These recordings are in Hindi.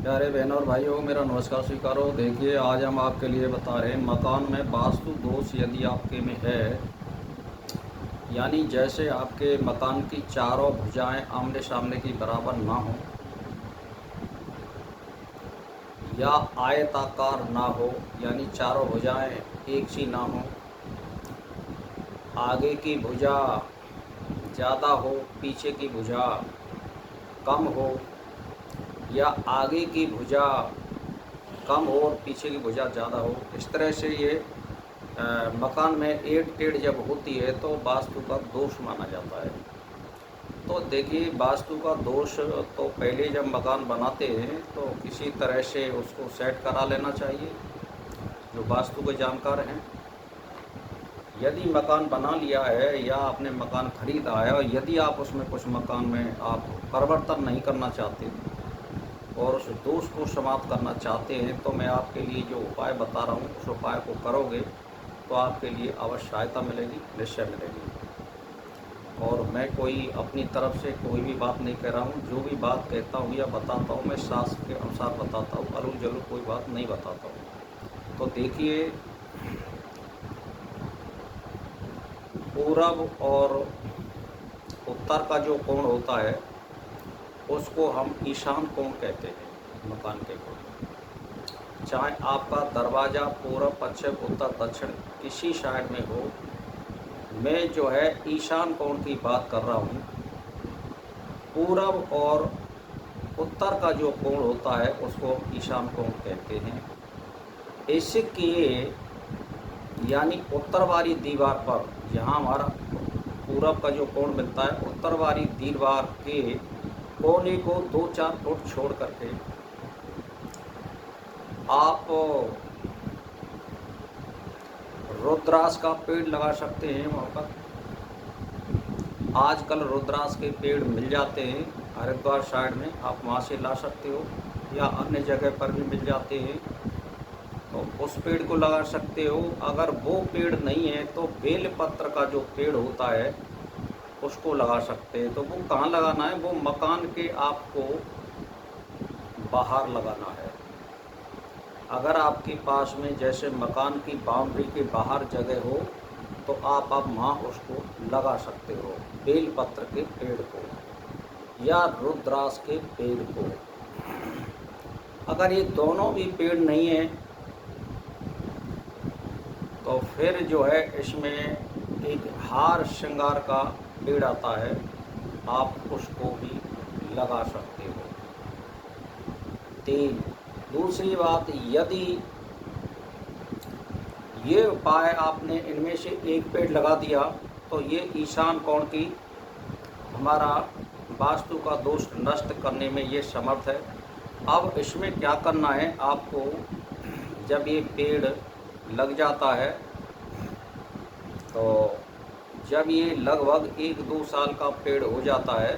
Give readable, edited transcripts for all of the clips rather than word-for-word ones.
प्यारे बहनों और भाइयों, मेरा नमस्कार स्वीकारो। देखिए, आज हम आपके लिए बता रहे हैं मकान में वास्तु दोष यदि आपके में है, यानी जैसे आपके मकान की चारों भुजाएं आमने सामने की बराबर ना हो, या आयताकार ना हो, यानी चारों भुजाएं एक सी ना हो, आगे की भुजा ज़्यादा हो, पीछे की भुजा कम हो, या आगे की भुजा कम हो और पीछे की भुजा ज़्यादा हो, इस तरह से ये मकान में एट टेढ़ जब होती है तो वास्तु का दोष माना जाता है। तो देखिए, वास्तु का दोष तो पहले जब मकान बनाते हैं तो किसी तरह से उसको सेट करा लेना चाहिए, जो वास्तु के जानकार हैं। यदि मकान बना लिया है या आपने मकान खरीदा है और यदि आप उसमें कुछ मकान में आप परिवर्तन नहीं करना चाहते और उस दोष को समाप्त करना चाहते हैं, तो मैं आपके लिए जो उपाय बता रहा हूँ उस उपाय को करोगे तो आपके लिए अवश्य सहायता मिलेगी, निश्चय मिलेगी। और मैं कोई अपनी तरफ से कोई भी बात नहीं कह रहा हूँ। जो भी बात कहता हूँ या बताता हूँ मैं शास्त्र के अनुसार बताता हूँ, अरुल जरूर कोई बात नहीं बताता हूँ। तो देखिए, पूरब और उत्तर का जो कोण होता है उसको हम ईशान कोण कहते हैं मकान के कोण। चाहे आपका दरवाज़ा पूरब, पश्चिम, उत्तर, दक्षिण किसी साइड में हो, मैं जो है ईशान कोण की बात कर रहा हूँ। पूरब और उत्तर का जो कोण होता है उसको हम ईशान कोण कहते हैं। इसके यानी उत्तर वाली दीवार पर, जहाँ हमारा पूरब का जो कोण मिलता है, उत्तर वाली दीवार के कोने को 2-4 फुट छोड़ करके आप रुद्राक्ष का पेड़ लगा सकते हैं। वहाँ पर आजकल रुद्राक्ष के पेड़ मिल जाते हैं हरिद्वार साइड में, आप वहाँ से ला सकते हो, या अन्य जगह पर भी मिल जाते हैं, तो उस पेड़ को लगा सकते हो। अगर वो पेड़ नहीं है तो बेलपत्र का जो पेड़ होता है उसको लगा सकते हैं। तो वो कहाँ लगाना है? वो मकान के आपको बाहर लगाना है। अगर आपके पास में जैसे मकान की बाउंड्री के बाहर जगह हो तो आप वहाँ उसको लगा सकते हो, बेलपत्र के पेड़ को या रुद्राक्ष के पेड़ को। अगर ये दोनों भी पेड़ नहीं है तो फिर जो है इसमें एक हार श्रृंगार का पेड़ आता है, आप उसको भी लगा सकते हो। 3, दूसरी बात, यदि ये उपाय आपने इनमें से एक पेड़ लगा दिया तो ये ईशान कोण की हमारा वास्तु का दोष नष्ट करने में ये समर्थ है। अब इसमें क्या करना है आपको, जब ये पेड़ लग जाता है तो जब ये लगभग 1-2 साल का पेड़ हो जाता है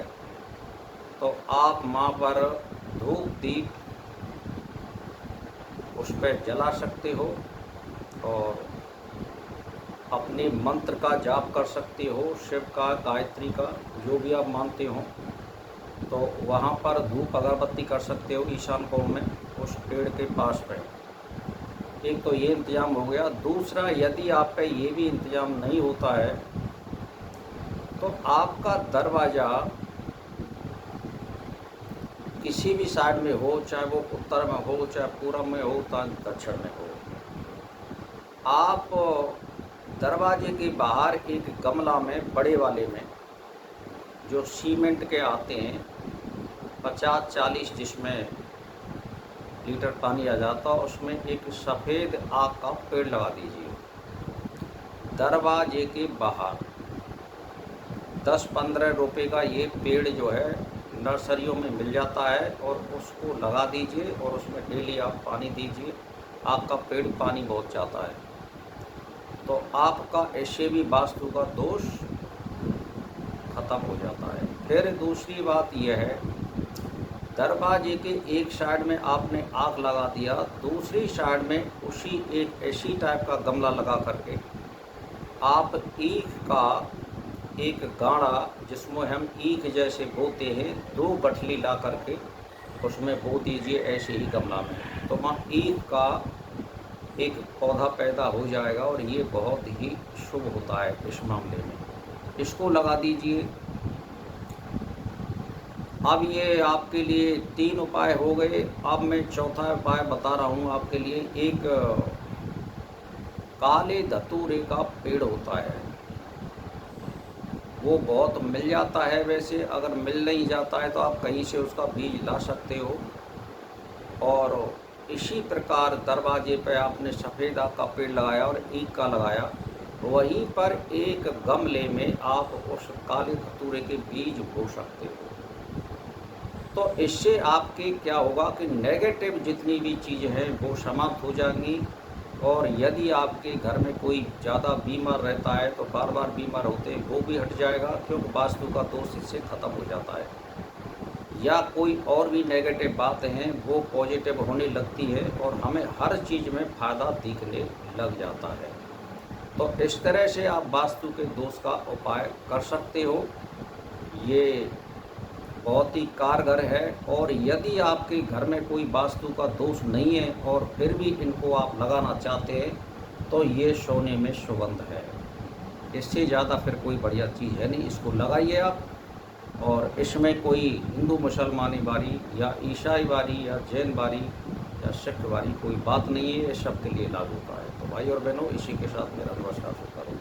तो आप वहाँ पर धूप दीप उस पर जला सकते हो और अपने मंत्र का जाप कर सकते हो, शिव का, गायत्री का, जो भी आप मानते हो। तो वहाँ पर धूप अगरबत्ती कर सकते हो ईशान कोण में उस पेड़ के पास में। एक तो ये इंतज़ाम हो गया। दूसरा, यदि आप पे ये भी इंतज़ाम नहीं होता है तो आपका दरवाज़ा किसी भी साइड में हो, चाहे वो उत्तर में हो, चाहे पूरब में हो, चाहे दक्षिण में हो, आप दरवाजे के बाहर एक गमला में, बड़े वाले में, जो सीमेंट के आते हैं 50-40 जिसमें लीटर पानी आ जाता है, उसमें एक सफ़ेद आक का पेड़ लगा दीजिए दरवाजे के बाहर। 10-15 रुपये का ये पेड़ जो है नर्सरियों में मिल जाता है, और उसको लगा दीजिए और उसमें डेली आप पानी दीजिए। आपका पेड़ पानी बहुत चाहता है, तो आपका ऐसे भी वास्तु का दोष खत्म हो जाता है। फिर दूसरी बात यह है, दरवाजे के एक साइड में आपने आग लगा दिया, दूसरी साइड में उसी एक ऐसी टाइप का गमला लगा करके आप ईख का एक गाढ़ा, जिसमें हम ईख जैसे बोते हैं, 2 गठली ला करके उसमें बो दीजिए ऐसे ही गमला में, तो वहाँ ईख का एक पौधा पैदा हो जाएगा और ये बहुत ही शुभ होता है इस मामले में। इसको लगा दीजिए। अब ये आपके लिए 3 उपाय हो गए। अब मैं चौथा उपाय बता रहा हूँ आपके लिए। एक काले धतूरे का पेड़ होता है, वो बहुत मिल जाता है वैसे, अगर मिल नहीं जाता है तो आप कहीं से उसका बीज ला सकते हो। और इसी प्रकार दरवाजे पे आपने सफ़ेद आक का पेड़ लगाया और ईख का लगाया, वहीं पर एक गमले में आप उस काले धतूरे के बीज बो सकते हो। तो इससे आपके क्या होगा कि नेगेटिव जितनी भी चीज़ें हैं वो समाप्त हो जाएंगी। और यदि आपके घर में कोई ज़्यादा बीमार रहता है तो बार बार बीमार होते हैं वो भी हट जाएगा, क्योंकि वास्तु का दोष इससे ख़त्म हो जाता है। या कोई और भी नेगेटिव बातें हैं वो पॉजिटिव होने लगती है और हमें हर चीज़ में फ़ायदा दिखने लग जाता है। तो इस तरह से आप वास्तु के दोष का उपाय कर सकते हो। ये बहुत ही कारगर है। और यदि आपके घर में कोई वास्तु का दोष नहीं है और फिर भी इनको आप लगाना चाहते हैं तो ये सोने में सुगंध है। इससे ज़्यादा फिर कोई बढ़िया चीज़ है नहीं। इसको लगाइए आप। और इसमें कोई हिंदू मुसलमानी बारी या ईसाई बारी या जैन बारी या सिख बारी कोई बात नहीं है, ये सब के लिए लागू होता है। तो भाई और बहनों, इसी के साथ मेरा नमस्कार शुरू करूँ।